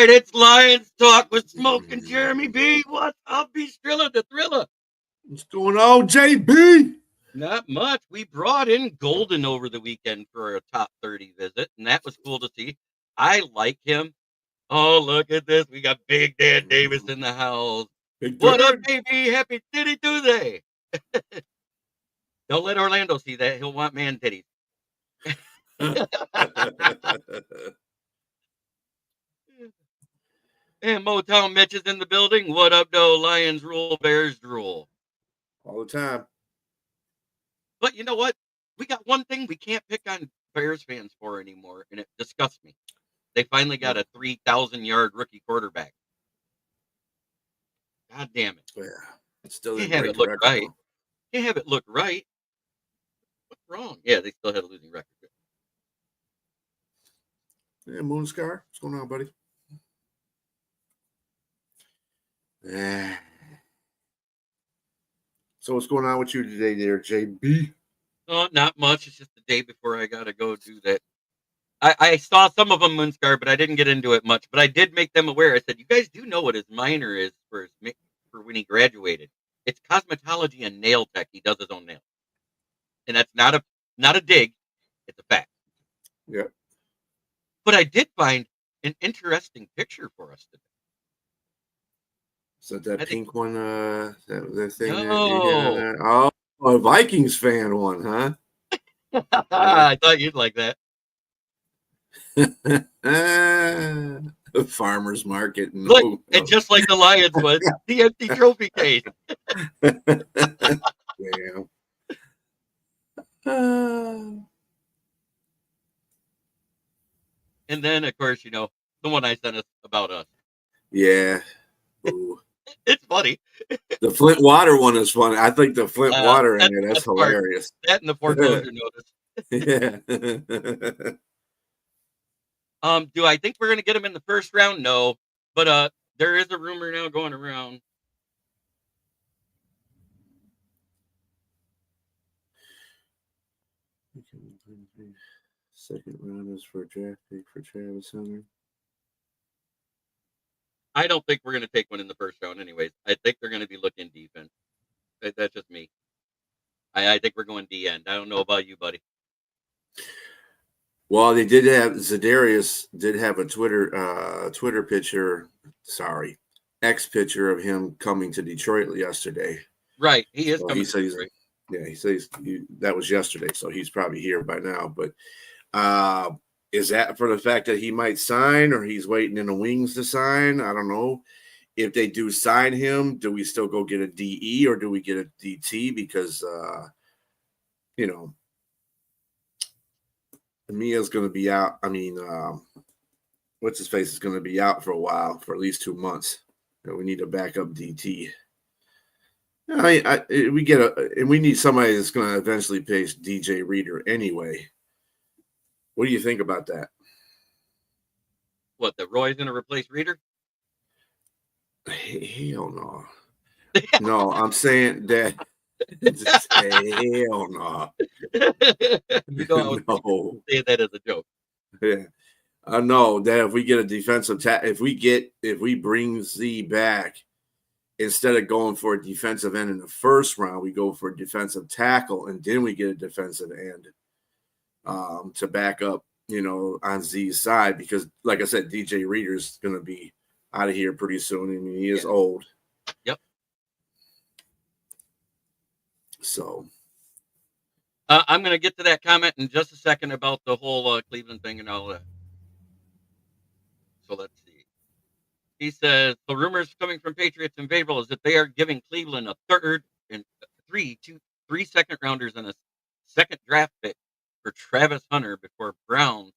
right, it's Lions Talk with Smoke and Jeremy B. What's up, B Strilla the Thriller? What's going on, JB? Not much. We brought in Golden over the weekend for a top 30 visit, and that was cool to see. I like him. Oh, look at this. We got Big Dad Davis in the house. What up, baby? Happy Titty Tuesday. Don't let Orlando see that. He'll want man titties. And Motown Mitch is in the building. What up, though? Lions rule, Bears drool. All the time. But you know what? We got one thing we can't pick on Bears fans for anymore, and it disgusts me. They finally got a 3,000-yard rookie quarterback. God damn it. Yeah. It's still Can't have it look right. Can't have it look right. What's wrong? Yeah, they still had a losing record. Yeah, Moonscar. What's going on, buddy? Yeah. So what's going on with you today there, JB? Oh, not much. It's just the day before I got to go do that. I saw some of them, Moonscar, but I didn't get into it much. But I did make them aware. I said, you guys do know what his minor is for when he graduated. It's cosmetology and nail tech. He does his own nails. And that's not a dig. It's a fact. Yeah. But I did find an interesting picture for us today. So that pink one, that thing. No. Oh, a Vikings fan one, huh? I thought you'd like that. Farmer's market. No, look, it's just like the Lions was, the empty trophy case. Damn. And then, of course, the one I sent us about us. Yeah. Ooh. It's funny. The Flint water one is funny. I think the Flint water in there, that's hilarious. That and the foreclosure notice. Yeah. Do I think we're going to get him in the first round? No. But there is a rumor now going around. Second round is for a draft pick for Travis Hunter. I don't think we're going to take one in the first round anyways. I think they're going to be looking defense. That's just me. I think we're going D-end. I don't know about you, buddy. Well, they did have Za'Darius did have a Twitter picture, X picture of him coming to Detroit yesterday. Right, he is coming. He says, he says that was yesterday, so he's probably here by now. But is that for the fact that he might sign, or he's waiting in the wings to sign? I don't know. If they do sign him, do we still go get a DE or do we get a DT? Because Mia's going to be out. I mean, what's his face is going to be out for a while, for at least 2 months. We need a backup DT. We need somebody that's going to eventually pace DJ Reader anyway. What do you think about that? What, that Roy's going to replace Reader? Hell no. No, I'm saying that. Hell no. No. Say that as a joke. Yeah. I know that if we get a defensive if we bring Z back, instead of going for a defensive end in the first round, we go for a defensive tackle, and then we get a defensive end to back up, on Z's side, because like I said, DJ Reader's going to be out of here pretty soon. I mean, he is old. Yep. So I'm going to get to that comment in just a second about the whole Cleveland thing and all that. So let's see. He says the rumors coming from Patriots and Favorable is that they are giving Cleveland a third and three second rounders and a second draft pick for Travis Hunter before Browns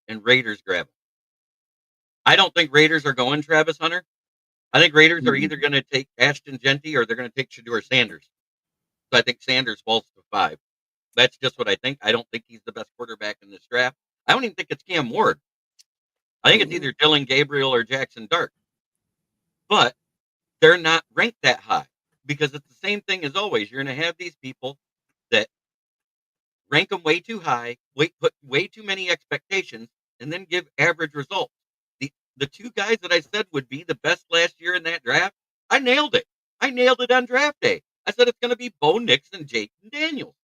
and Raiders grab him. I don't think Raiders are going Travis Hunter. I think Raiders are either going to take Ashton Genty or they're going to take Shedeur Sanders. So I think Sanders falls to 5. That's just what I think. I don't think he's the best quarterback in this draft. I don't even think it's Cam Ward. I think it's either Dylan Gabriel or Jackson Dart. But they're not ranked that high because it's the same thing as always. You're going to have these people that rank them way too high, put way too many expectations, and then give average results. the two guys that I said would be the best last year in that draft, I nailed it. I nailed it on draft day. I said it's going to be Bo Nix and Jaden Daniels.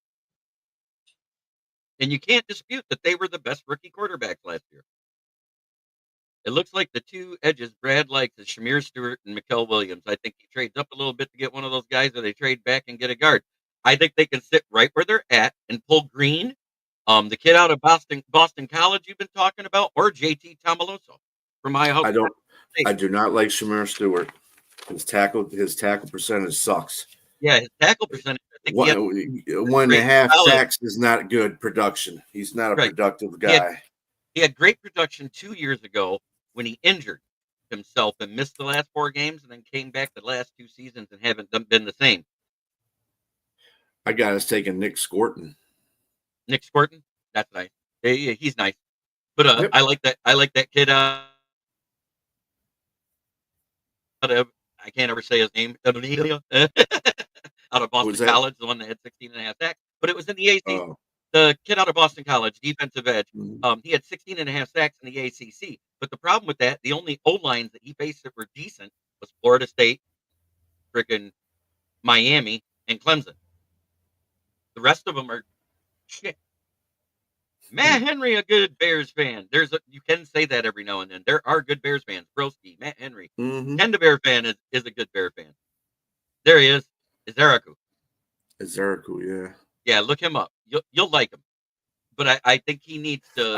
And you can't dispute that they were the best rookie quarterbacks last year. It looks like the two edges Brad likes is Shamir Stewart and Mikael Williams. I think he trades up a little bit to get one of those guys, or they trade back and get a guard. I think they can sit right where they're at and pull Green, the kid out of Boston College you've been talking about, or JT Tomaloso from Ohio. I do not like Shamir Stewart. His tackle percentage sucks. Yeah, his tackle percentage. I think 1.5 sacks is not good production. He's not a productive guy. He had great production 2 years ago when he injured himself and missed the last 4 games, and then came back the last 2 seasons and haven't been the same. I got us taking Nick Scorton. Nick Scorton, that's nice. Yeah, he's nice, but yep. I like that kid. I can't ever say his name. Out of Boston College, the one that had 16.5 sacks, but it was in the ACC. Oh. The kid out of Boston College, defensive edge. He had 16.5 sacks in the ACC. But the problem with that, the only O-lines that he faced that were decent was Florida State, freaking Miami, and Clemson. The rest of them are shit. Matt Henry, a good Bears fan. You can say that every now and then. There are good Bears fans. Broski, Matt Henry. Ken the Bear fan is a good Bear fan. There he is. Izaraku, yeah. Yeah, look him up. You'll like him. But I think he needs to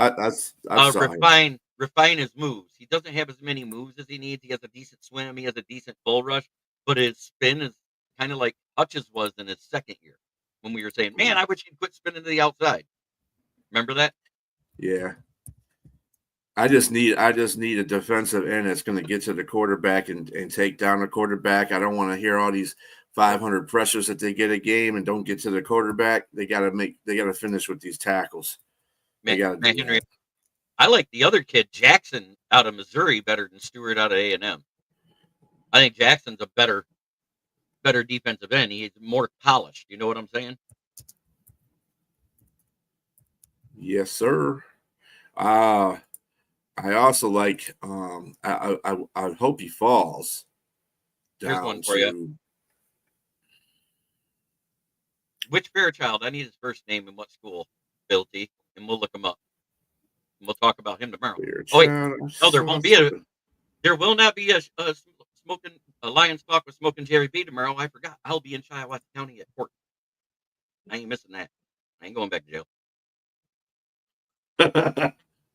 refine his moves. He doesn't have as many moves as he needs. He has a decent swim. He has a decent bull rush. But his spin is kind of like Hutch's was in his second year. When we were saying, man, I wish he'd quit spinning to the outside. Remember that? Yeah. I just need a defensive end that's going to get to the quarterback and take down the quarterback. I don't want to hear all these 500 pressures that they get a game and don't get to the quarterback. They got to finish with these tackles. Henry. I like the other kid, Jackson, out of Missouri, better than Stewart out of A&M. I think Jackson's a better defensive end. He's more polished. You know what I'm saying? Yes, sir. I also like. I hope he falls. Here's one for you. Which Fairchild? I need his first name and what school. Bill T. And we'll look him up. And we'll talk about him tomorrow. There won't be there will not be a Lions talk with Smoking Jerry B tomorrow. I forgot. I'll be in Shiawassee County at Port. I ain't missing that. I ain't going back to jail.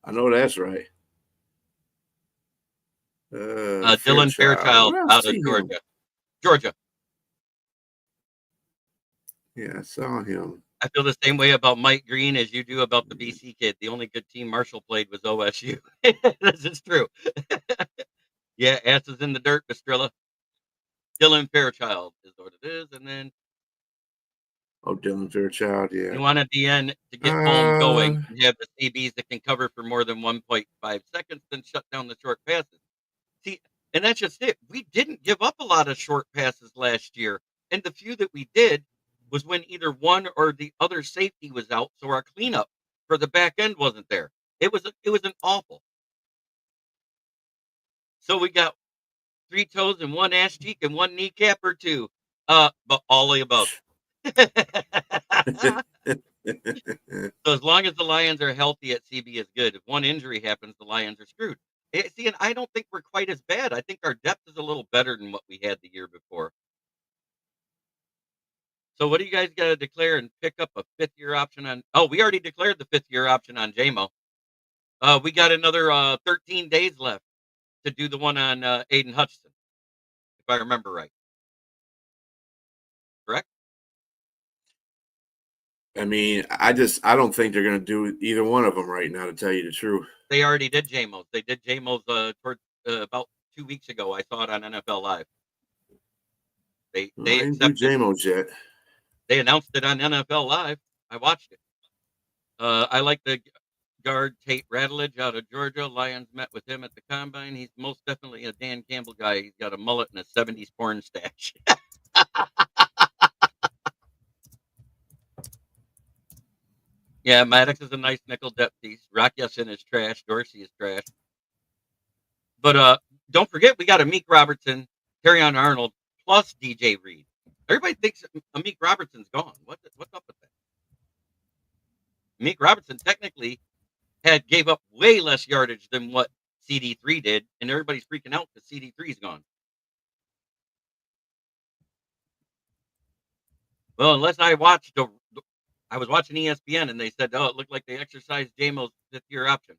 I know that's right. Dylan Fairchild out of Georgia. Yeah, I saw him. I feel the same way about Mike Green as you do about the BC kid. The only good team Marshall played was OSU. This is true. Yeah, asses in the dirt, Estrella. Dylan Fairchild is what it is, and then Dylan Fairchild, yeah. You want a DN to get home going and have the CBs that can cover for more than 1.5 seconds, then shut down the short passes. See, and that's just it. We didn't give up a lot of short passes last year, and the few that we did was when either one or the other safety was out, so our cleanup for the back end wasn't there. It was an awful. So we got 3 toes and 1 ass cheek and 1 kneecap or 2, but all the above. So as long as the Lions are healthy at CB is good. If one injury happens, the Lions are screwed. See, and I don't think we're quite as bad. I think our depth is a little better than what we had the year before. So what do you guys got to declare and pick up a 5th-year option on? Oh, we already declared the 5th-year option on JMO. We got another 13 days left to do the one on Aiden Hutchinson, if I remember right. Correct? I mean, I don't think they're going to do either one of them right now, to tell you the truth. They already did JMO's. They did JMO's about 2 weeks ago. I saw it on NFL Live. They didn't do JMO's yet. They announced it on NFL Live. I watched it. I like the guard Tate Rattledge out of Georgia. Lions met with him at the combine. He's most definitely a Dan Campbell guy. He's got a mullet and a 70s porn stash. Yeah, Maddox is a nice nickel depth piece. Rock Yesson is trash. Dorsey is trash. But don't forget, we got Amik Robertson, Terrion Arnold, plus DJ Reed. Everybody thinks Amik Robertson's gone. What's up with that? Amik Robertson technically gave up way less yardage than what CD3 did, and everybody's freaking out because CD3's gone. Well, unless I was watching ESPN and they said, oh, it looked like they exercised JMO's 5th-year option.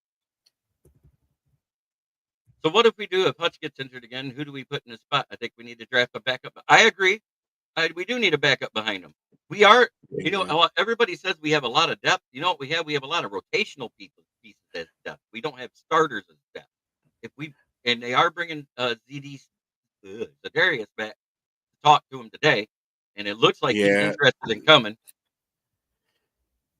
So what if we do if Hutch gets injured again? Who do we put in his spot? I think we need to draft a backup. I agree. We do need a backup behind him. We are, everybody says we have a lot of depth. You know what we have? We have a lot of rotational pieces as depth. We don't have starters as depth. And they are bringing Zadarius back to talk to him today, and it looks like he's interested in coming.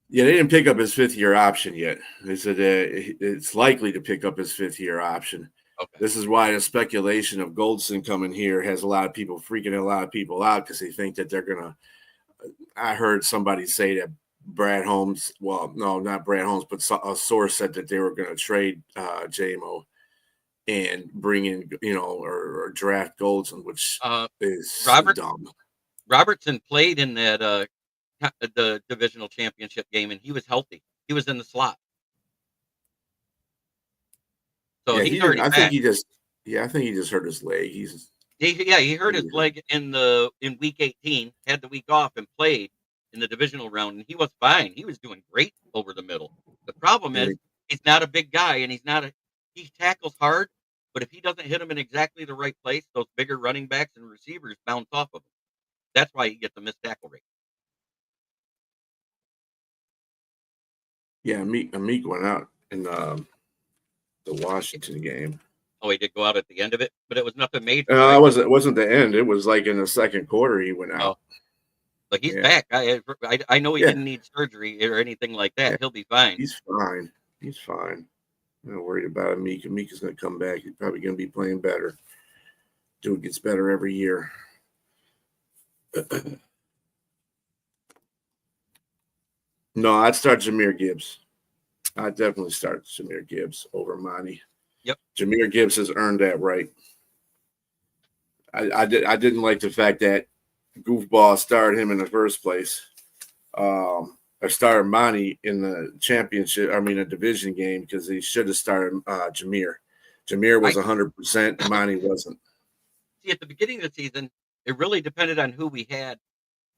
Yeah, they didn't pick up his 5th-year option yet. They said it's likely to pick up his 5th-year option. Okay. This is why the speculation of Goldson coming here has a lot of people freaking a lot of people out because they think that they're going to – I heard somebody say that Brad Holmes – well, no, not Brad Holmes, but a source said that they were going to trade JMO and bring in, or draft Goldson, which is dumb. Robertson played in that the divisional championship game, and he was healthy. He was in the slot. So yeah, he's already back. I think he just hurt his leg. He hurt his leg in week 18, had the week off and played in the divisional round, and he was fine. He was doing great over the middle. The problem is he's not a big guy, and he tackles hard, but if he doesn't hit him in exactly the right place, those bigger running backs and receivers bounce off of him. That's why he gets a missed tackle rate. Yeah, Amik went out in the Washington game. Oh, he did go out at the end of it, but it was nothing major. It wasn't the end. It was like in the second quarter he went out. But he's back. I know he didn't need surgery or anything like that. He'll be fine. He's fine. I'm not worried about Amik. Amik is going to come back. He's probably going to be playing better. Dude gets better every year. No, I'd start Jahmyr Gibbs. I'd definitely start Jahmyr Gibbs over Monty. Yep. Jahmyr Gibbs has earned that right. I didn't like the fact that Goofball started him in the first place. I started Monty in the championship, a division game, because he should have started Jahmyr. Jahmyr was 100%, Monty wasn't. See, at the beginning of the season, it really depended on who we had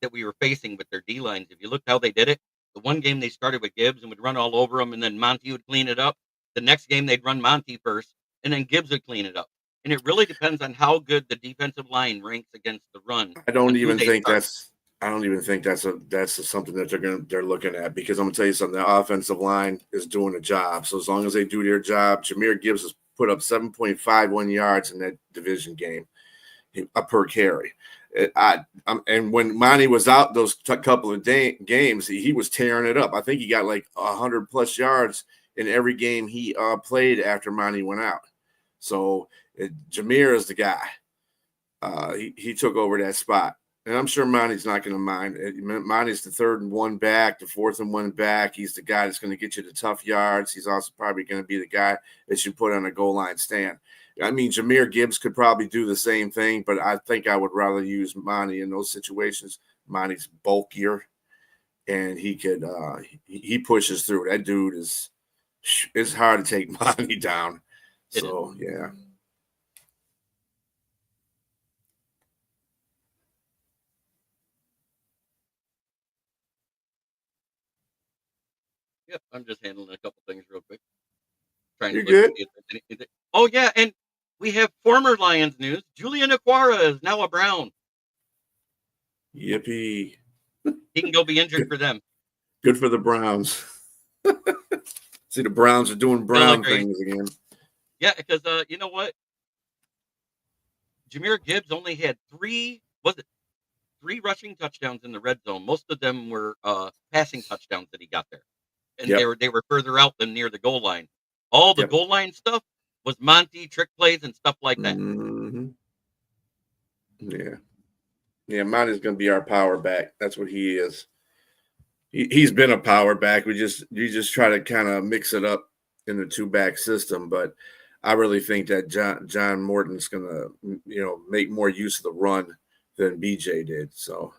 that we were facing with their D-lines. If you looked how they did it, the one game they started with Gibbs and would run all over him, and then Monty would clean it up. The next game they'd run Monty first, and then Gibbs would clean it up. And it really depends on how good the defensive line ranks against the run. I don't even think that's something that they're looking at, because I'm gonna tell you something. The offensive line is doing a job. So as long as they do their job, Jahmyr Gibbs has put up 7.51 yards in that division game per carry. And when Monty was out those couple of games, he was tearing it up. I think he got like 100+ yards in every game he played after Monty went out. So Jahmyr is the guy. He took over that spot. And I'm sure Monty's not going to mind. Monty's the 3rd and 1 back, the 4th and 1 back. He's the guy that's going to get you the tough yards. He's also probably going to be the guy that you put on a goal line stand. Jahmyr Gibbs could probably do the same thing, but I think I would rather use Monty in those situations. Monty's bulkier, and he could he pushes through. That dude it's hard to take Monty down. So, yeah. Yep, I'm just handling a couple things real quick. You're good. Oh, yeah, and we have former Lions news. Julian Okwara is now a Brown. Yippee. He can go be injured for them. Good for the Browns. See, the Browns are doing Brown things again. Yeah, because you know what? Jahmyr Gibbs only had 3 rushing touchdowns in the red zone. Most of them were passing touchdowns that he got there. And they were further out than near the goal line. All the goal line stuff was Monty, trick plays, and stuff like that. Mm-hmm. Yeah, Monty's going to be our power back. That's what he is. He's been a power back. You just try to kind of mix it up in the 2-back system. But I really think that John Morton's gonna make more use of the run than BJ did. So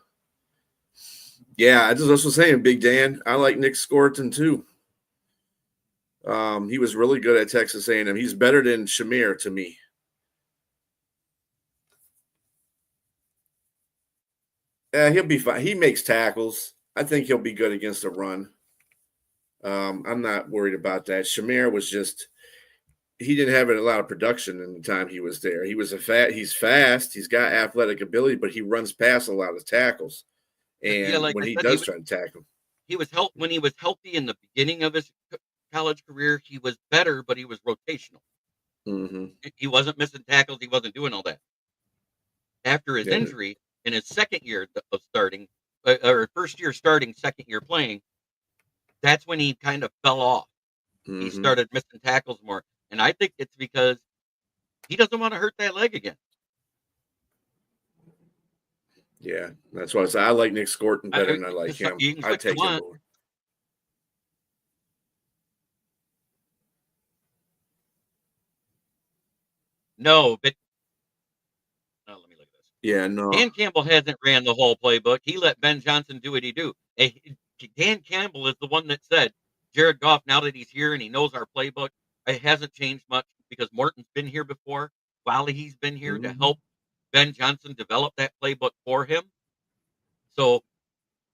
yeah, I just was saying, Big Dan. I like Nick Scorton too. He was really good at Texas A&M. He's better than Shamir to me. Yeah, he'll be fine. He makes tackles. I think he'll be good against the run. I'm not worried about that. Shamir was just he didn't have a lot of production in the time he was there. He's fast, he's got athletic ability, but he runs past a lot of tackles. Yeah, And like when I he said, does try to tackle, when he was healthy in the beginning of his college career, he was better, but he was rotational. mm-hmm. He wasn't missing tackles. He wasn't doing all that. After his Yeah. injury in his second year of starting, or first year starting, second year playing, that's when he kind of fell off. He Mm-hmm. started missing tackles more, and I think it's because he doesn't want to hurt that leg again. Yeah, that's why I say I like Nick Scorton better than I like him. You can I'd switch you take him want. over. No, but let me look at this. Yeah, no. Dan Campbell hasn't ran the whole playbook. He let Ben Johnson do what he do. Dan Campbell is the one that said, Jared Goff, now that he's here and he knows our playbook, it hasn't changed much because Morton's been here before. He's been here to help Ben Johnson develop that playbook for him. So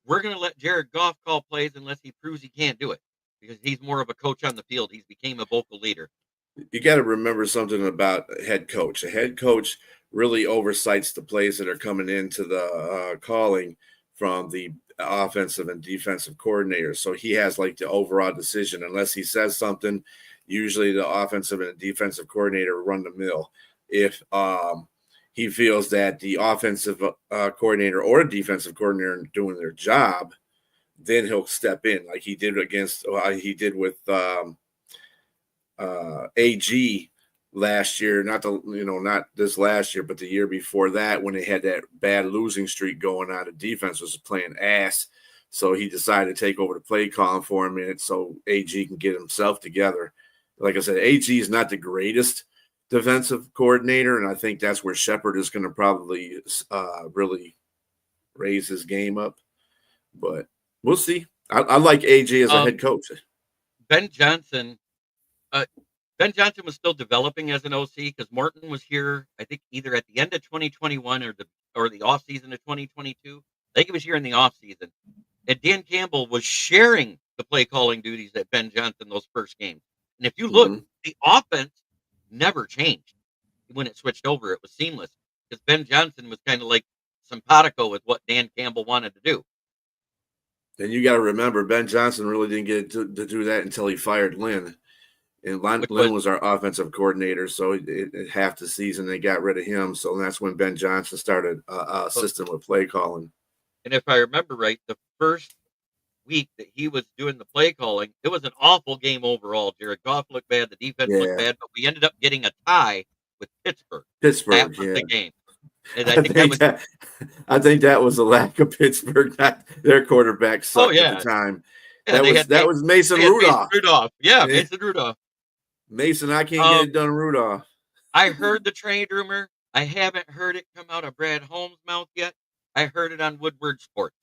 we're going to let Jared Goff call plays unless he proves he can't do it because he's more of a coach on the field. He's became a vocal leader. You got to remember something about a head coach. A head coach really oversights the plays that are coming into the calling from the offensive and defensive coordinator. So he has like the overall decision. Unless he says something, usually the offensive and defensive coordinator run the mill. If he feels that the offensive coordinator or defensive coordinator are doing their job, then he'll step in like he did with AG last year, not this last year, but the year before that, when they had that bad losing streak going on. The defense was playing ass, so he decided to take over the play calling for a minute so AG can get himself together. Like I said, AG is not the greatest defensive coordinator, and I think that's where Shepard is going to probably really raise his game up. But we'll see. I like AG as a head coach. Ben Johnson was still developing as an OC because Morton was here, I think, either at the end of 2021 or the off season of 2022. I think he was here in the off season, and Dan Campbell was sharing the play calling duties at Ben Johnson those first games. And if you look, the offense never changed when it switched over. It was seamless because Ben Johnson was kind of like simpatico with what Dan Campbell wanted to do. And you got to remember, Ben Johnson really didn't get to do that until he fired Lynn. And Lynn was our offensive coordinator, so half the season they got rid of him. So that's when Ben Johnson started a system with play calling. And if I remember right, the first week that he was doing the play calling, it was an awful game overall. Jared Goff looked bad, the defense looked bad, but we ended up getting a tie with Pittsburgh. That was the game. And I think that was the lack of Pittsburgh. Not their quarterback sucked at the time. Yeah, that was Mason Rudolph. Yeah, Mason Rudolph. Mason, I can't get it done, Rudolph. I heard the trade rumor. I haven't heard it come out of Brad Holmes' mouth yet. I heard it on Woodward Sports.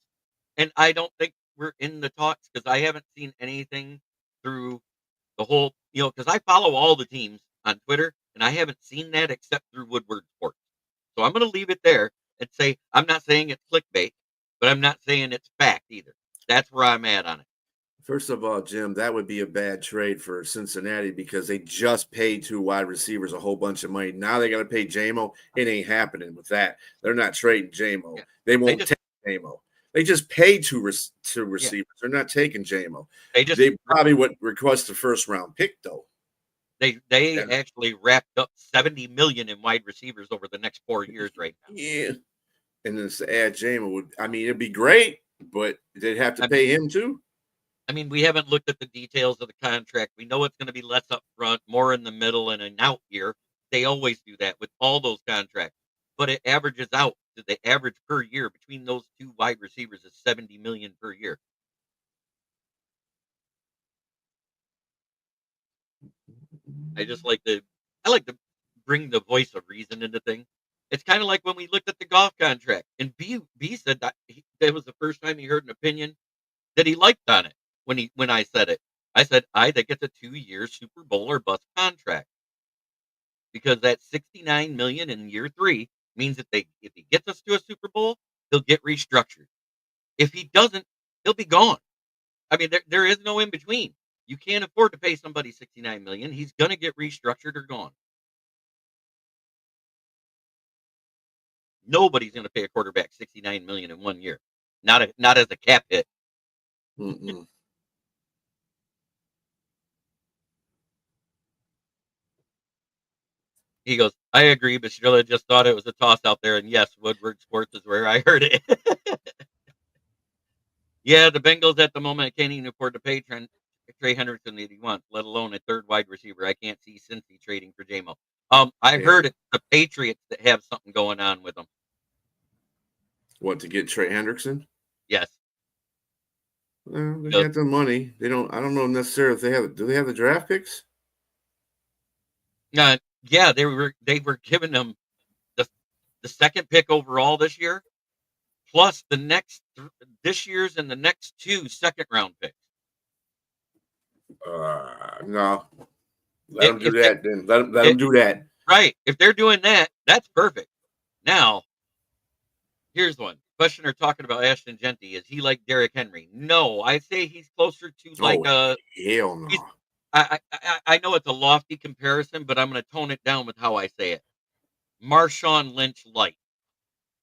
And I don't think we're in the talks because I haven't seen anything through the whole, because I follow all the teams on Twitter, and I haven't seen that except through Woodward Sports. So I'm going to leave it there and say I'm not saying it's clickbait, but I'm not saying it's fact either. That's where I'm at on it. First of all, Jim, that would be a bad trade for Cincinnati because they just paid 2 wide receivers a whole bunch of money. Now they got to pay J-Mo. It ain't happening with that. They're not trading J-Mo. Yeah. They won't take J-Mo. They just paid two receivers. Yeah. They're not taking J-Mo. They probably would request a first-round pick, though. They actually wrapped up $70 million in wide receivers over the next 4 years right now. Yeah. And then to add J-Mo, it'd be great, but they'd have to pay him too. I mean, we haven't looked at the details of the contract. We know it's going to be less up front, more in the middle, and an out year. They always do that with all those contracts. But it averages out. The average per year between those 2 wide receivers is $70 million per year. I just like to I like to bring the voice of reason into things. It's kind of like when we looked at the golf contract, and B said that was the first time he heard an opinion that he liked on it when I said it. I said I think it's a 2-year Super Bowl or bust contract because that 69 million in year 3 means if he gets us to a Super Bowl, he'll get restructured. If he doesn't, he'll be gone. I mean, there is no in between. You can't afford to pay somebody 69 million. He's going to get restructured or gone. Nobody's going to pay a quarterback 69 million in 1 year. Not as a cap hit. Mm-mm. He goes, I agree, but Sheila just thought it was a toss out there. And yes, Woodward Sports is where I heard it. Yeah, the Bengals at the moment can't even afford to pay Trey Hendrickson that he wants, let alone a third wide receiver. I can't see Cincy trading for JMO. I Yeah. heard it's the Patriots that have something going on with them. What, to get Trey Hendrickson? Yes. Well, they got the money. They don't. I don't know necessarily if they have. Do they have the draft picks? Yeah, they were giving them the second pick overall this year, plus this year's and the next 2 second-round picks. No. Let them do that. Then let them do that. Right. If they're doing that, that's perfect. Now, here's one. Questioner talking about Ashton Genty. Is he like Derrick Henry? No, I'd say he's closer to like hell no. I know it's a lofty comparison, but I'm going to tone it down with how I say it. Marshawn Lynch light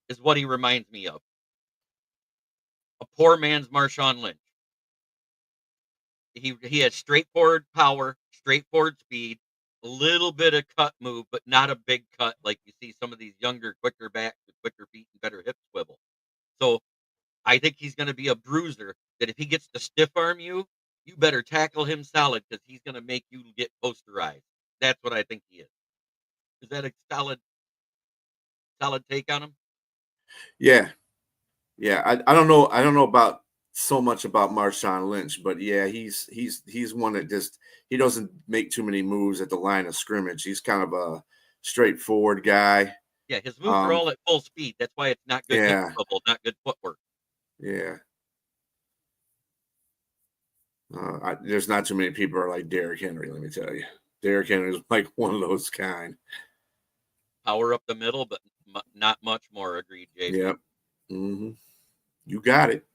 is what he reminds me of. A poor man's Marshawn Lynch. He has straightforward power, straightforward speed, a little bit of cut move, but not a big cut like you see some of these younger, quicker backs with quicker feet and better hip swivel. So I think he's going to be a bruiser that if he gets to stiff arm you, you better tackle him solid because he's going to make you get posterized. That's what I think he is. Is that a solid take on him? Yeah. I don't know. I don't know about so much about Marshawn Lynch, but yeah, he's one that just he doesn't make too many moves at the line of scrimmage. He's kind of a straightforward guy. Yeah, his moves are all at full speed. That's why it's not good hip swivel, not good footwork. Yeah. There's not too many people are like Derrick Henry, let me tell you. Derrick Henry is like one of those kind. Power up the middle, but not much more. Agreed, JB. Yep. Mm-hmm. You got it.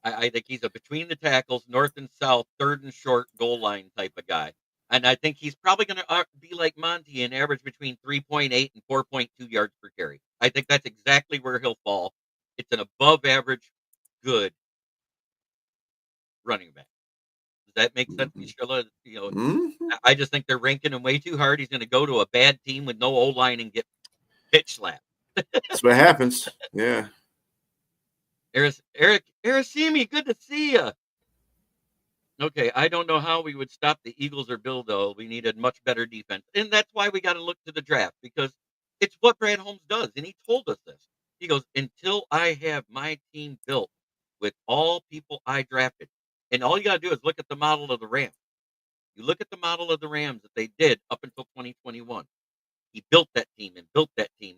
I think he's a between the tackles, north and south, third and short goal line type of guy. And I think he's probably going to be like Monty and average between 3.8 and 4.2 yards per carry. I think that's exactly where he'll fall. It's an above average, good running back. Does that make sense, Sheila? I just think they're ranking him way too hard. He's going to go to a bad team with no O-line and get pitch slapped. That's what happens. Yeah. Eric Arasimi, good to see you. Okay, I don't know how we would stop the Eagles or Bill, though. We needed much better defense. And that's why we got to look to the draft, because it's what Brad Holmes does. And he told us this. He goes, until I have my team built with all people I drafted. And all you got to do is look at the model of the Rams. You look at the model of the Rams that they did up until 2021. He built that team,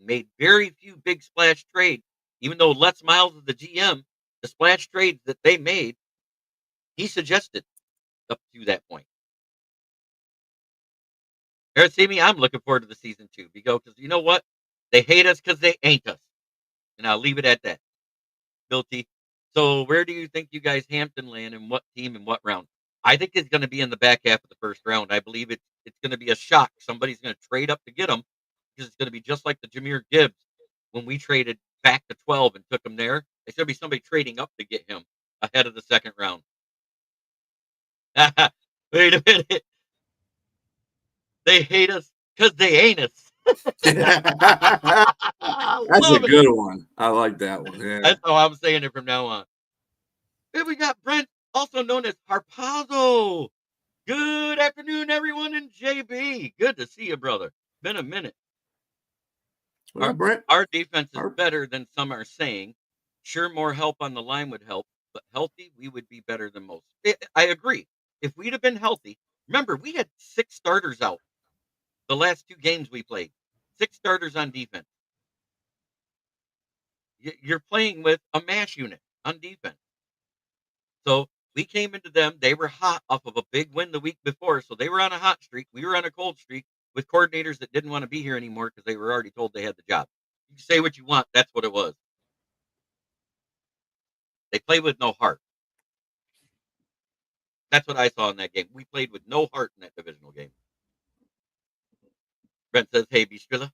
made very few big splash trades. Even though Les Miles is the GM, the splash trades that they made, he suggested up to that point. Arasimi, I'm looking forward to the season 2 because you know what? They hate us because they ain't us. And I'll leave it at that. Bill T. So where do you think you guys Hampton land and what team and what round? I think it's going to be in the back half of the first round. I believe it's going to be a shock. Somebody's going to trade up to get him because it's going to be just like the Jahmyr Gibbs when we traded back to 12 and took him there. It's going to be somebody trading up to get him ahead of the second round. Wait a minute. They hate us because they ain't us. That's a good one. I like that one. Yeah. That's how I'm saying it from now on. Here we got Brent, also known as Harpazo. Good afternoon, everyone, and JB. Good to see you, brother. Been a minute. Brent? Our defense is better than some are saying. Sure, more help on the line would help, but healthy, we would be better than most. I agree. If we'd have been healthy, remember, we had 6 starters out the last 2 games we played, 6 starters on defense. You're playing with a MASH unit on defense. So we came into them. They were hot off of a big win the week before. So they were on a hot streak. We were on a cold streak with coordinators that didn't want to be here anymore because they were already told they had the job. You say what you want. That's what it was. They played with no heart. That's what I saw in that game. We played with no heart in that divisional game. Brent says, hey, Bistrilla.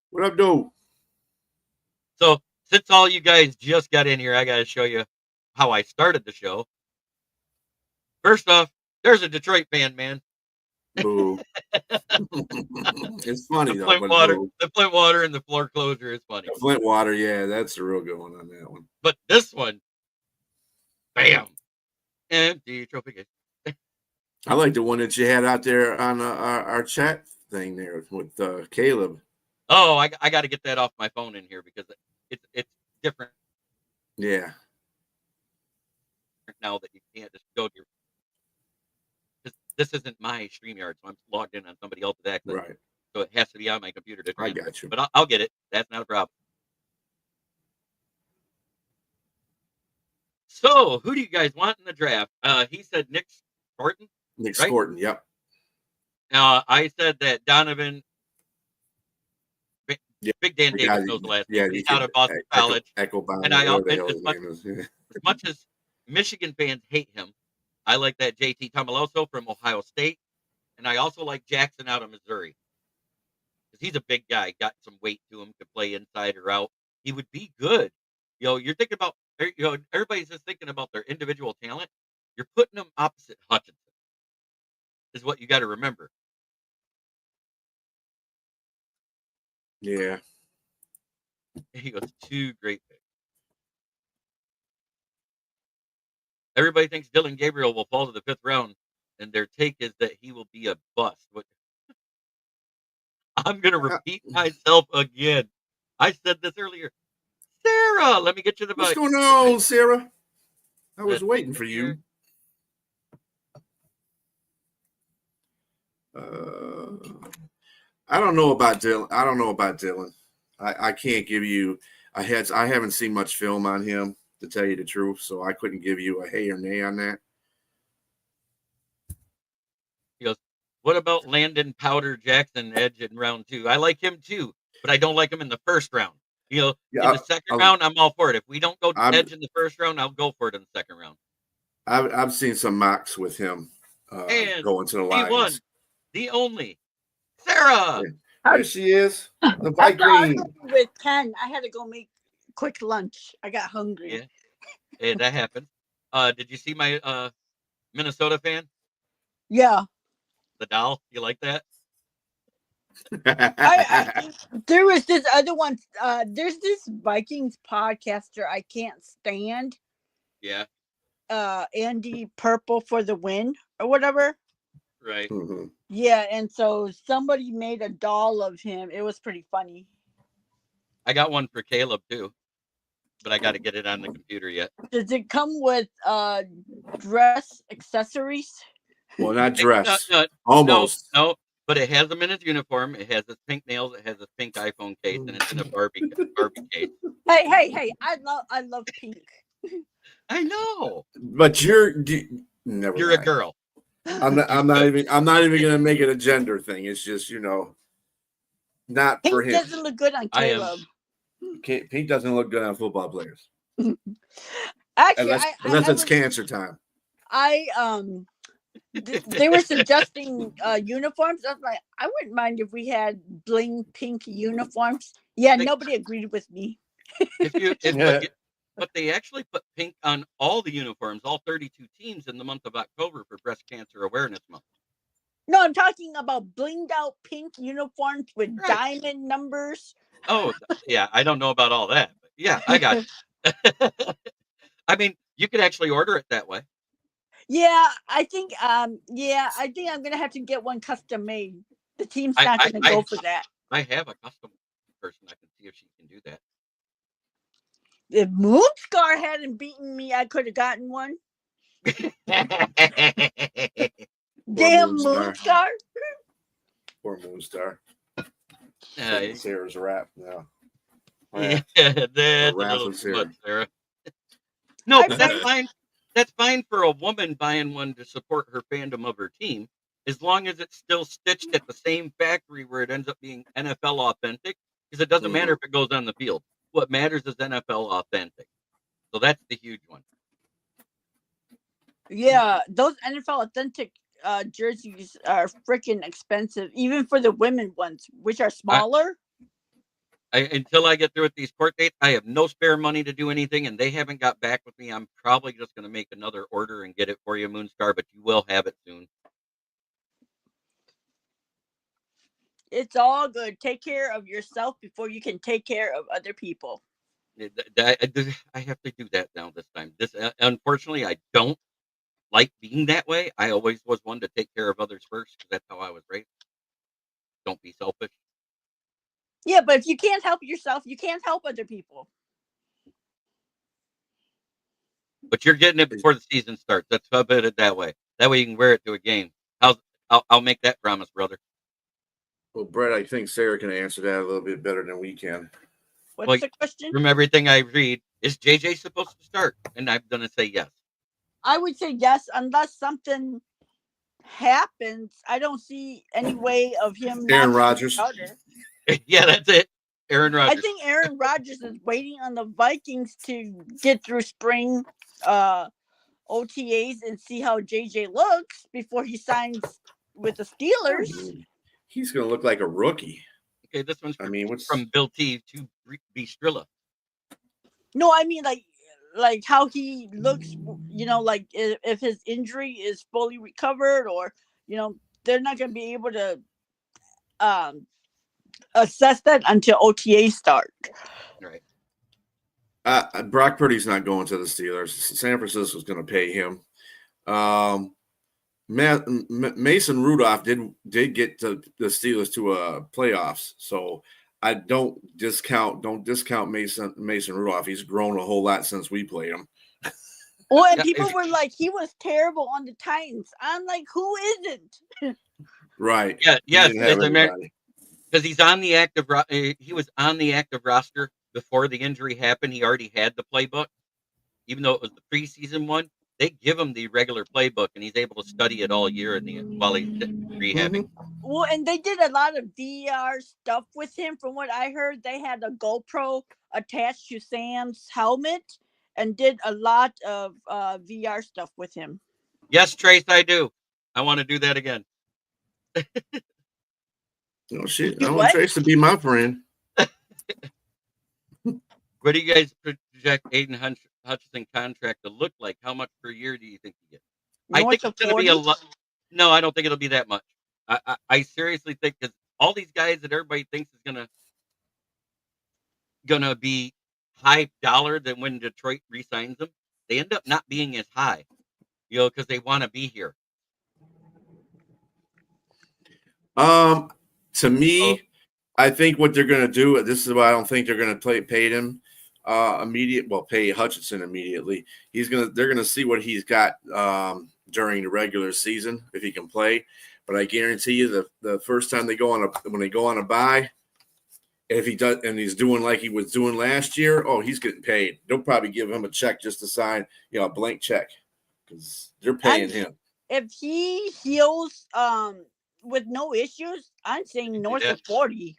What up, dude? So since all you guys just got in here, I got to show you how I started the show. First off, there's a Detroit fan, man. Boo. It's funny, the though. Flint water and the floor closure is funny. The Flint water, yeah, that's a real good one on that one. But this one, bam, empty trophy case. I like the one that you had out there on our chat thing there with Caleb. Oh, I got to get that off my phone in here because it's different. Yeah. Now that you can't just go to your. This isn't my StreamYard, so I'm logged in on somebody else's access. Right. So it has to be on my computer to transfer. I got you. But I'll get it. That's not a problem. So, who do you guys want in the draft? He said Nick Thornton. Nick right? Thornton, yep. I said that Donovan. Big Dan Davis knows the last name. He's out of Boston College. And as much as Michigan fans hate him, I like that JT Tomaloso from Ohio State. And I also like Jackson out of Missouri. Because he's a big guy, got some weight to him, could play inside or out. He would be good. You're thinking about, everybody's just thinking about their individual talent. You're putting them opposite Hutchinson, is what you got to remember. Yeah. He goes, 2 great picks. Everybody thinks Dylan Gabriel will fall to the 5th round, and their take is that he will be a bust. I'm going to repeat myself again. I said this earlier. Sarah, let me get you the What's mic. going on, Sarah? I was waiting for you. I don't know about Dylan. I can't give you. I haven't seen much film on him, to tell you the truth, so I couldn't give you a hey or nay on that. He goes, what about Landon Powder Jackson edge in round 2? I like him too, but I don't like him in the 1st round. In the 2nd round, I'm all for it. If we don't go edge in the 1st round, I'll go for it in the 2nd round. I've seen some mocks with him going to the Lions. The one, the only, Sarah. There she is. The Viking. With Ken, I had to go make quick lunch. I got hungry. Yeah, that happened. Did you see my Minnesota fan? Yeah. The doll. You like that? There was this other one. There's this Vikings podcaster I can't stand. Yeah. Andy Purple for the win or whatever. Right. Mm-hmm. Yeah, and so somebody made a doll of him. It was pretty funny. I got one for Caleb too, but I got to get it on the computer yet. Does it come with dress accessories? Well, not dress. No, almost. No, but it has him in his uniform. It has his pink nails. It has his pink iPhone case, and it's in a Barbie case. Hey! I love pink. I know, but you're a girl. I'm not even gonna make it a gender thing. It's just not pink for him. Doesn't look good on Caleb. Pink doesn't look good on football players. Actually, unless it's cancer time. They were suggesting uniforms. I was like, I wouldn't mind if we had bling pink uniforms. Yeah, nobody agreed with me. But they actually put pink on all the uniforms, all 32 teams in the month of October for Breast Cancer Awareness Month. No, I'm talking about blinged out pink uniforms with diamond numbers. Oh, yeah. I don't know about all that. But yeah, I got it. I mean, you could actually order it that way. Yeah, I think I'm gonna have to get one custom made. The team's not gonna go for that. I have a custom person. I can see if she can do that. If Moonscar hadn't beaten me, I could have gotten one. Damn Moonstar. Moonstar. Poor Moonstar. Yeah, Sarah's rap now. yeah, Wrath. that's a Wrath little of too much, Sarah. Sarah. No, I but that's find fine. That's fine for a woman buying one to support her fandom of her team, as long as it's still stitched at the same factory where it ends up being NFL authentic. Because it doesn't matter if it goes on the field. What matters is NFL authentic. So that's the huge one. yeah, those NFL authentic jerseys are freaking expensive, even for the women ones, which are smaller. Until I get through with these court dates, I have no spare money to do anything, and they haven't got back with me. I'm probably just going to make another order and get it for you, Moonstar, but you will have it soon. It's all good. Take care of yourself before you can take care of other people. I have to do that now this time. Unfortunately, I don't like being that way. I always was one to take care of others first because that's how I was raised. Don't be selfish. Yeah, but if you can't help yourself, you can't help other people. But you're getting it before the season starts. That's how I put it that way. That way you can wear it to a game. I'll make that promise, brother. Well, Brett, I think Sarah can answer that a little bit better than we can. What's Well, the question? from everything I read, is JJ supposed to start? And I'm going to say yes. I would say yes, unless something happens. I don't see any way of him Aaron not Rodgers. starter. Yeah, that's it. Aaron I Rodgers. think Aaron Rodgers is waiting on the Vikings to get through spring OTAs and see how JJ looks before he signs with the Steelers. He's going to look like a rookie. Okay, this one's what's from Bill T to B Strilla. No, I mean like how he looks, like if his injury is fully recovered, or they're not going to be able to assess that until OTA start. Right. Brock Purdy's not going to the Steelers. San Francisco's going to pay him. Mason Rudolph did get the Steelers to playoffs, so I don't discount Mason Rudolph. He's grown a whole lot since we played him. Well, and people were like, he was terrible on the Titans. I'm like, who isn't? Right. Yeah. Yes. Because Because he's on the active. He was on the active roster before the injury happened. He already had the playbook, even though it was the preseason one. They give him the regular playbook, and he's able to study it all year while he's rehabbing. Well, and they did a lot of VR stuff with him. From what I heard, they had a GoPro attached to Sam's helmet and did a lot of VR stuff with him. Yes, Trace, I do. I want to do that again. Oh shit! I want Trace to be my friend. What do you guys project Aiden Hutchinson contract to look like? How much per year do you think he gets? I think it's going to be a lot. No, I don't think it'll be that much. I seriously think, because all these guys that everybody thinks is gonna be high dollar, than when Detroit re-signs them, they end up not being as high, because they want to be here. To me, I think what they're going to do, this is why I don't think they're going to pay him pay Hutchinson immediately. They're going to see what he's got during the regular season, if he can play. But I guarantee you the first time when they go on a bye, if he does, and he's doing like he was doing last year, he's getting paid. They'll probably give him a check just to sign, a blank check, because they're paying him. If he heals with no issues, I'm saying north of 40.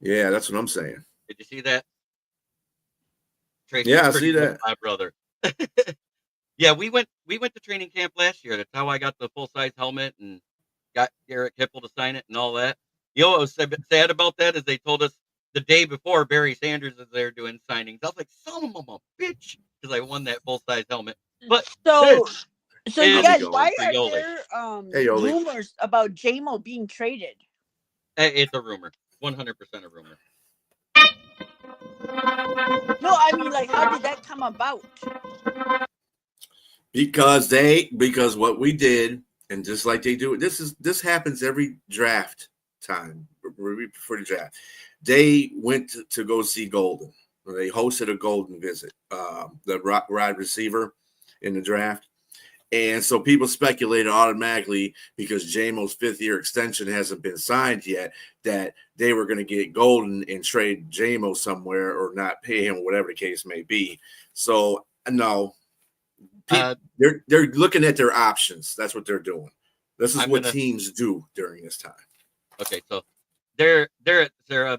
Yeah, that's what I'm saying. Did you see that? Tracy, yeah, I see that. My brother. Yeah, we went to training camp last year. That's how I got the full-size helmet and got Garrett Hipple to sign it and all that. What was sad about that is they told us the day before Barry Sanders is there doing signings. I was like, son of a bitch, because I won that full-size helmet. But so you guys, why are there Oli. rumors about J-Mo being traded? It's a rumor. 100% a rumor. No, I mean, like, how did that come about? Because what we did, and just like they do, this happens every draft time for the draft. They went to go see Golden. They hosted a Golden visit, the wide receiver in the draft. And so people speculated automatically, because JMO's 5th-year extension hasn't been signed yet, that they were going to get Golden and trade JMO somewhere or not pay him, whatever the case may be. So no, they're looking at their options. That's what they're doing. This is what teams do during this time. Okay, so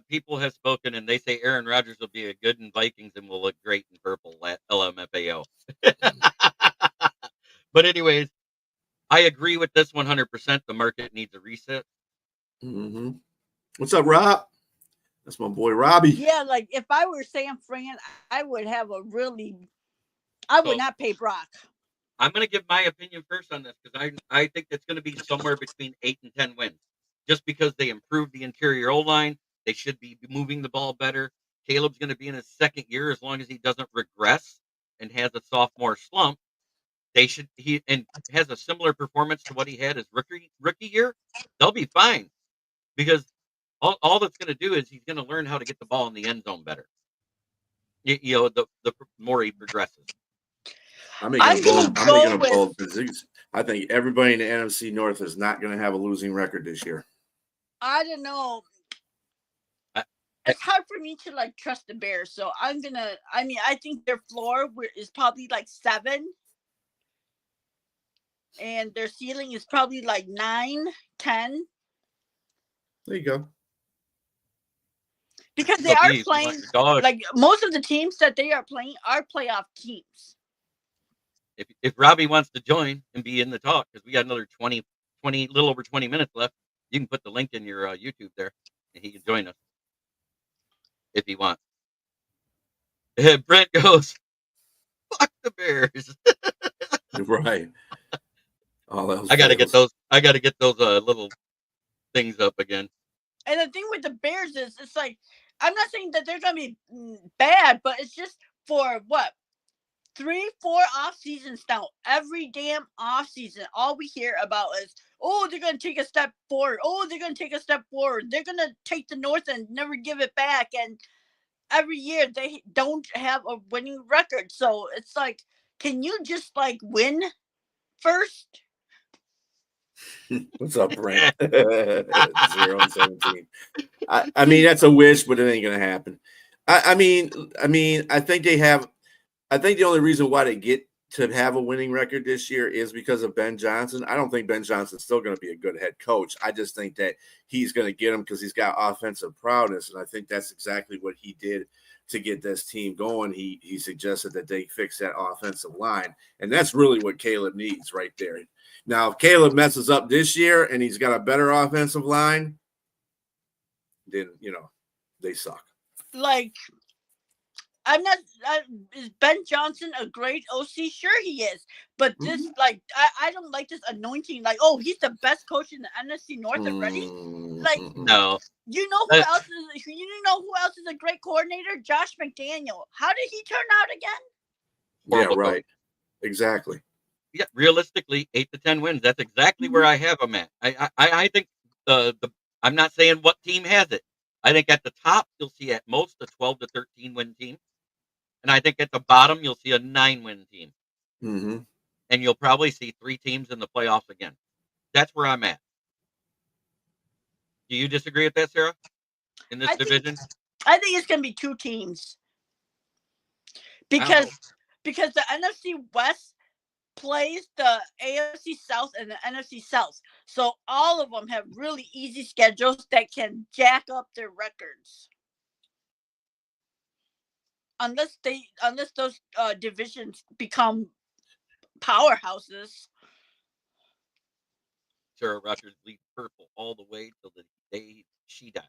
people have spoken, and they say Aaron Rodgers will be a good in Vikings and will look great in purple at LMFAO. But anyways, I agree with this 100%. The market needs a reset. Mm-hmm. What's up, Rob? That's my boy Robbie. Yeah, like if I were San Fran, I would have I would not pay Brock. I'm going to give my opinion first on this, because I think it's going to be somewhere between 8 and 10 wins. Just because they improved the interior O-line, they should be moving the ball better. Caleb's going to be in his 2nd year, as long as he doesn't regress and has a sophomore slump. He has a similar performance to what he had his rookie year. They'll be fine, because all that's going to do is he's going to learn how to get the ball in the end zone better. The more he progresses. I'm making a bold I think everybody in the NFC North is not going to have a losing record this year. I don't know. It's hard for me to trust the Bears, so I think their floor is probably 7, and their ceiling is probably 9, 10. There you go. Because they are playing, most of the teams that they are playing are playoff teams. If Robbie wants to join and be in the talk, because we got another 20, little over 20 minutes left, you can put the link in your YouTube there, and he can join us if he wants. Brent goes, "Fuck the Bears." Right. I gotta get those. I gotta get those little things up again. And the thing with the Bears is, it's I'm not saying that they're gonna be bad, but it's just for what, 3-4 off seasons now. Every damn off season, all we hear about is, oh, they're gonna take a step forward. Oh, they're gonna take a step forward. They're gonna take the North and never give it back. And every year they don't have a winning record. So it's can you just win first? What's up, Brent? 0-17. I mean, that's a wish, but it ain't gonna happen. I mean, I think they have. I think the only reason why they get to have a winning record this year is because of Ben Johnson. I don't think Ben Johnson's still going to be a good head coach. I just think that he's going to get him because he's got offensive prowess, and I think that's exactly what he did to get this team going. He suggested that they fix that offensive line, and that's really what Caleb needs right there. Now, if Caleb messes up this year and he's got a better offensive line, then they suck. Is Ben Johnson a great OC? Sure he is. But this, I don't like this anointing. Oh, he's the best coach in the NFC North already. No. You know who else is? You know who else is a great coordinator? Josh McDaniel. How did he turn out again? Yeah, right. Exactly. Yeah, realistically, 8 to 10 wins. That's exactly where I have them at. I think I'm not saying what team has it. I think at the top you'll see at most a 12 to 13 win team. And I think at the bottom, you'll see a 9-win team. Mm-hmm. And you'll probably see 3 teams in the playoffs again. That's where I'm at. Do you disagree with that, Sarah? In this division? I think it's going to be 2 teams. Because the NFC West plays the AFC South and the NFC South. So all of them have really easy schedules that can jack up their records. Unless those divisions become powerhouses. Sarah Rogers leads purple all the way till the day she died.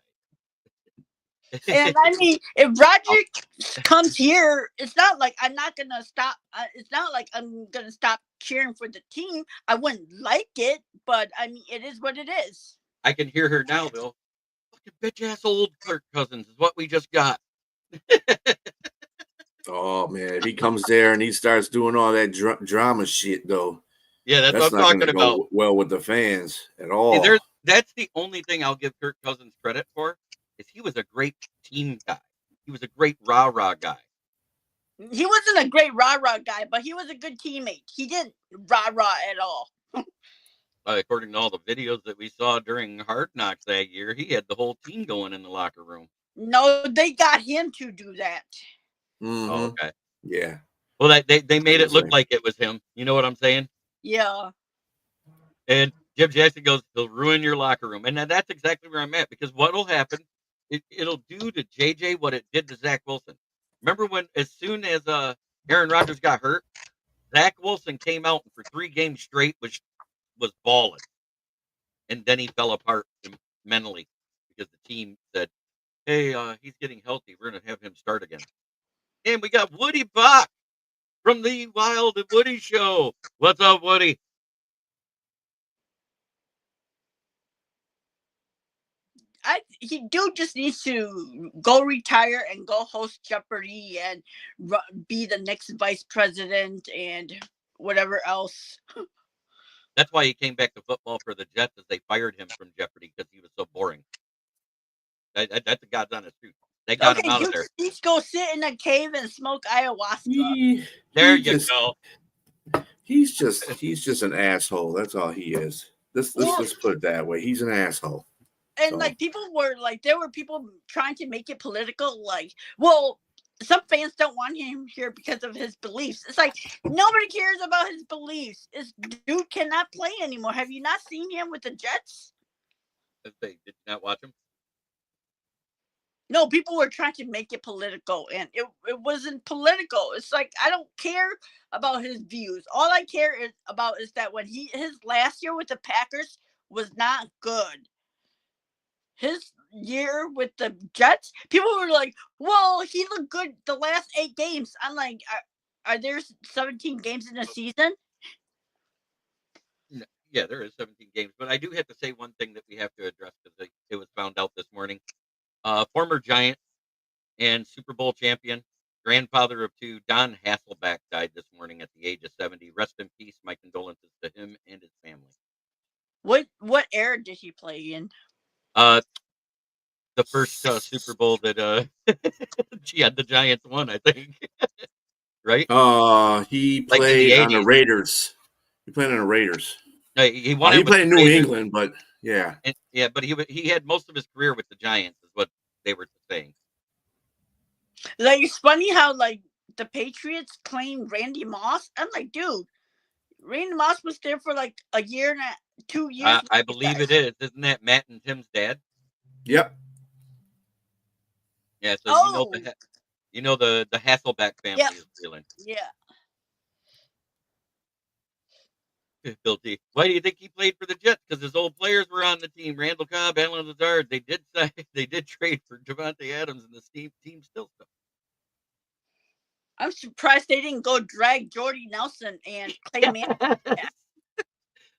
And I mean, if Roger comes here, it's not like I'm not gonna stop. It's not like I'm gonna stop cheering for the team. I wouldn't like it, but I mean, it is what it is. I can hear her now, Bill. Fucking bitch ass old Kirk Cousins is what we just got. Oh man, if he comes there and he starts doing all that drama shit, though. Yeah, that's what I'm talking about. Go well with the fans at all. See, that's the only thing I'll give Kirk Cousins credit for, is he was a great team guy. He was a great rah-rah guy. He wasn't a great rah-rah guy, but he was a good teammate. He didn't rah-rah at all. According to all the videos that we saw during Hard Knocks that year, he had the whole team going in the locker room. No, they got him to do that. Mm-hmm. Oh, okay. Yeah. Well, they made it look like it was him. You know what I'm saying? Yeah. And Jim Jackson goes, "He'll ruin your locker room," and now that's exactly where I'm at, because what'll happen? It'll do to JJ what it did to Zach Wilson. Remember when, as soon as Aaron Rodgers got hurt, Zach Wilson came out and for 3 games straight was balling, and then he fell apart mentally because the team said, "Hey, he's getting healthy. We're gonna have him start again." And we got Woody Bach from the Wild and Woody Show. What's up, Woody? He dude just needs to go retire and go host Jeopardy and be the next vice president and whatever else. That's why he came back to football for the Jets, as they fired him from Jeopardy because he was so boring. That's the God's honest truth. They got him out of there. He needs to go sit in a cave and smoke ayahuasca. There you go. He's just an asshole. That's all he is. Let's put it that way. He's an asshole. And like people were like, there were people trying to make it political. Like, well, some fans don't want him here because of his beliefs. It's like nobody cares about his beliefs. This dude cannot play anymore. Have you not seen him with the Jets? Did you not watch him? No, people were trying to make it political, and it wasn't political. It's like I don't care about his views. All I care about is that when his last year with the Packers was not good. His year with the Jets, people were like, well, he looked good the last 8 games. I'm like, are there 17 games in a season? No, yeah, there is 17 games. But I do have to say one thing that we have to address, because it was found out this morning. Former Giant and Super Bowl champion, grandfather of 2, Don Hasselbeck, died this morning at the age of 70. Rest in peace. My condolences to him and his family. What era did he play in? The first Super Bowl that the Giants won, I think. Right? He played on the Raiders. He played on the Raiders. He won. He played in New England, but yeah, but he had most of his career with the Giants, is what they were saying. Like, it's funny how like the Patriots claimed Randy Moss. I'm like, dude, Randy Moss was there for like a year and 2 years. I believe it is. Isn't that Matt and Tim's dad? Yep. Yeah. So you know the Hasselbeck family is feeling. Yeah. Bill T. Why do you think he played for the Jets? Because his old players were on the team. Randall Cobb, Alan Lazard. They did trade for Devontae Adams, and the team still stuck. I'm surprised they didn't go drag Jordy Nelson and Clay Mann.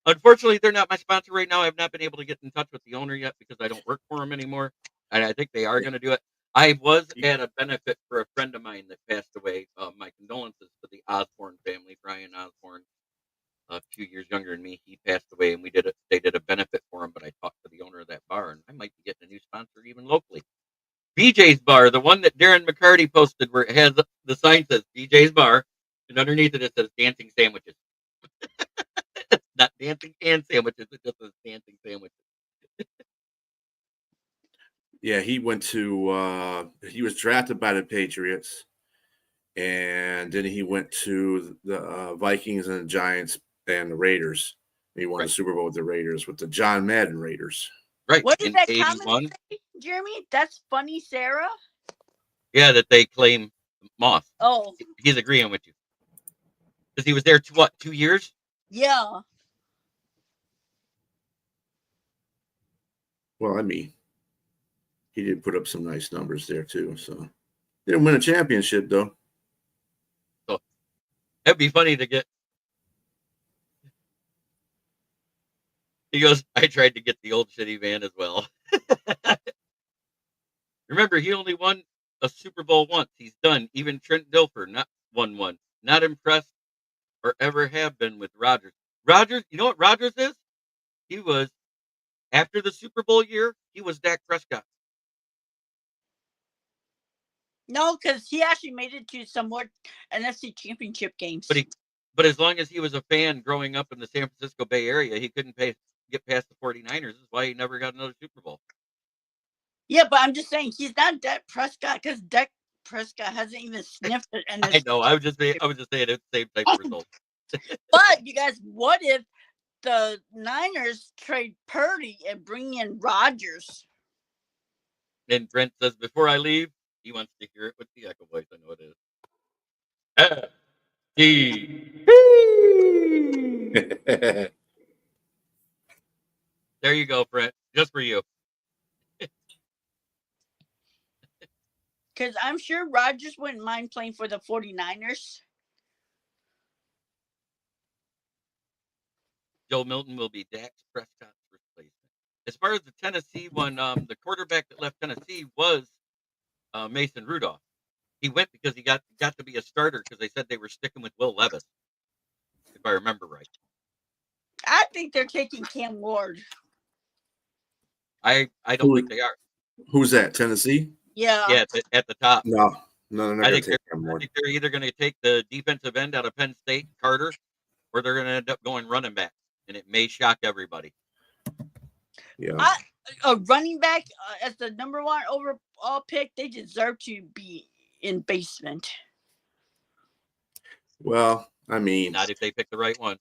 Unfortunately, they're not my sponsor right now. I've not been able to get in touch with the owner yet because I don't work for him anymore. And I think they are going to do it. I was at a benefit for a friend of mine that passed away. My condolences to the Osborne family. Brian Osborne, a few years younger than me, he passed away, and they did a benefit for him. But I talked to the owner of that bar, and I might be getting a new sponsor even locally. BJ's Bar, the one that Darren McCarty posted, where it has the sign says BJ's Bar, and underneath it says dancing sandwiches. Not dancing and sandwiches, it just says dancing sandwiches. Yeah, he went to he was drafted by the Patriots, and then he went to the Vikings and the Giants and the Raiders. He won the Super Bowl with the Raiders, with the John Madden Raiders. Right. What did that comment say, Jeremy? That's funny, Sarah. Yeah, that they claim Moss. Oh, he's agreeing with you because he was there 2 years? Yeah. Well, I mean, he did put up some nice numbers there too. So didn't win a championship though. So it'd be funny to get. He goes, I tried to get the old shitty van as well. Remember, he only won a Super Bowl once. He's done. Even Trent Dilfer not won one. Not impressed or ever have been with Rodgers. Rodgers, you know what Rodgers is? He was, after the Super Bowl year, he was Dak Prescott. No, because he actually made it to some more NFC Championship games. But as long as he was a fan growing up in the San Francisco Bay Area, he couldn't get past the 49ers. That's why he never got another Super Bowl. Yeah, but I'm just saying he's not Dak Prescott because Dak Prescott hasn't even sniffed it. And I know. I was just saying it's the same type of result. But you guys, what if the Niners trade Purdy and bring in Rodgers? And Brent says, before I leave, he wants to hear it with the echo voice. I know it is. F-D-P. There you go, Brent. Just for you. Because I'm sure Rodgers wouldn't mind playing for the 49ers. Joe Milton will be Dak Prescott's replacement. As far as the Tennessee one, the quarterback that left Tennessee was Mason Rudolph. He went because he got to be a starter because they said they were sticking with Will Levis, if I remember right. I think they're taking Cam Ward. I don't think they are. Who's that? Tennessee? Yeah. At the top. No, they're not going to take Cam I Ward. think they're either going to take the defensive end out of Penn State, Carter, or they're going to end up going running back, and it may shock everybody. Yeah. A running back as the number one overall pick, they deserve to be in basement. Well, I mean, not if they pick the right one.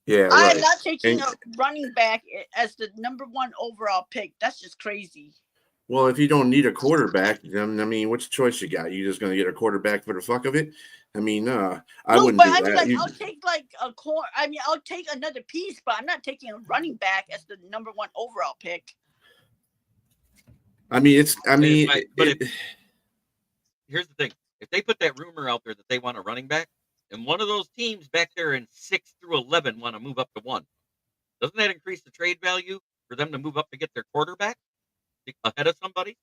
Yeah, I'm not taking a running back as the number one overall pick. That's just crazy. Well, if you don't need a quarterback, then I mean, what's the choice you got? You just going to get a quarterback for the fuck of it? I mean, I wouldn't do that. Like, I'll take like a core. I mean, I'll take another piece, but I'm not taking a running back as the number one overall pick. I mean, here's the thing: if they put that rumor out there that they want a running back, and one of those teams back there in 6 through 11 want to move up to 1, doesn't that increase the trade value for them to move up to get their quarterback ahead of somebody?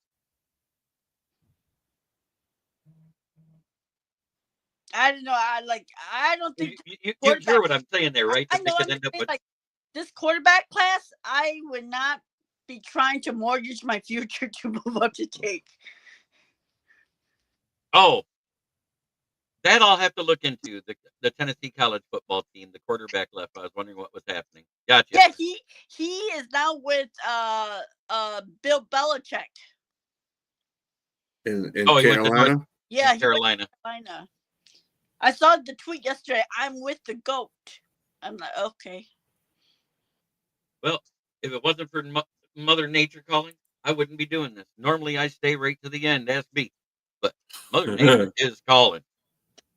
I don't know. I don't think you hear what I'm saying there, right? I know. Like this quarterback class, I would not be trying to mortgage my future to move up to take. Oh, that I'll have to look into. The Tennessee college football team, the quarterback left. I was wondering what was happening. Gotcha. Yeah, he is now with Bill Belichick. In Carolina? Yeah, Carolina. I saw the tweet yesterday. I'm with the GOAT. I'm like, okay. Well, if it wasn't for Mother Nature calling, I wouldn't be doing this. Normally, I stay right to the end. Ask me. But Mother Nature is calling.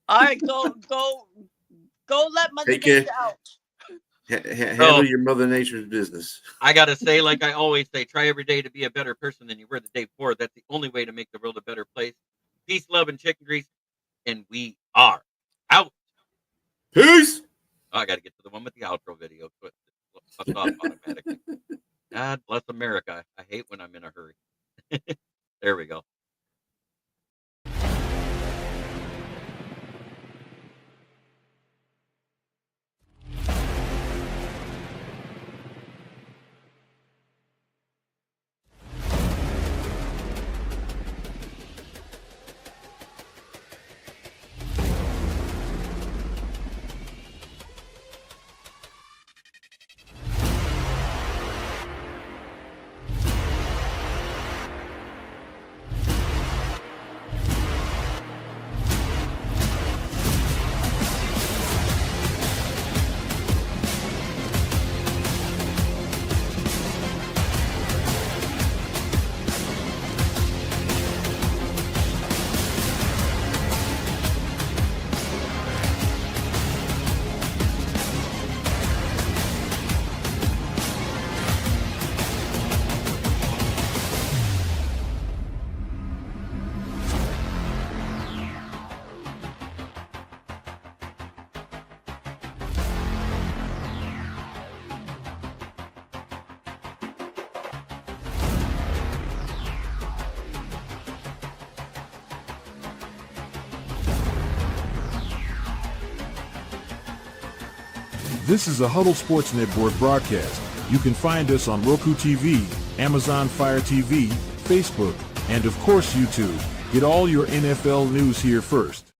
All right, go let Mother Nature out. Handle your Mother Nature's business. I got to say, like I always say, try every day to be a better person than you were the day before. That's the only way to make the world a better place. Peace, love, and chicken grease. And we are out. Peace. Oh, I got to get to the one with the outro video. I thought automatically. God bless America. I hate when I'm in a hurry. There we go. This is a Huddle Sports Network broadcast. You can find us on Roku TV, Amazon Fire TV, Facebook, and of course YouTube. Get all your NFL news here first.